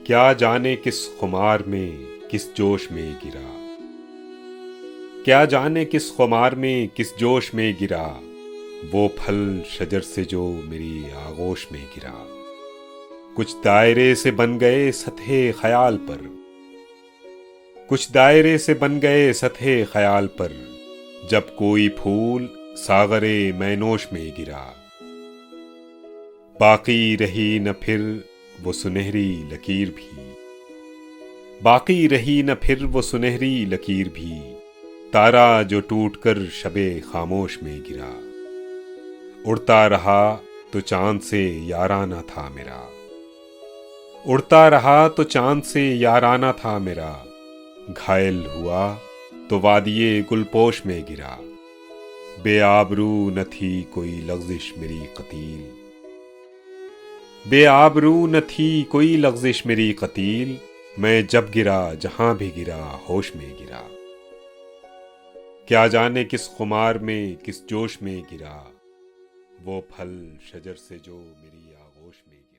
क्या जाने किस खुमार में किस जोश में गिरा। क्या जाने किस खुमार में किस जोश में गिरा। वो फल शजर से जो मेरी आगोश में गिरा। कुछ दायरे से बन गए सतहे ख्याल पर। कुछ दायरे से बन गए सतहे ख्याल पर। जब कोई फूल सागरे मैनोश में गिरा। बाकी रही न फिर वो सुनहरी लकीर भी। बाकी रही न फिर वो सुनहरी लकीर भी। तारा जो टूटकर शबे खामोश में गिरा। उड़ता रहा तो चांद से याराना था मेरा। उड़ता रहा तो चांद से याराना था मेरा। घायल हुआ तो वादिये गुलपोश में गिरा। बेआबरू न थी कोई लग़्ज़िश मेरी क़तील। बेआबरू न थी कोई लग़्ज़िश मेरी क़तील। मैं जब गिरा जहां भी गिरा होश में गिरा। क्या जाने किस खुमार में किस जोश में गिरा। वो फल शजर से जो मेरी आगोश में गिरा।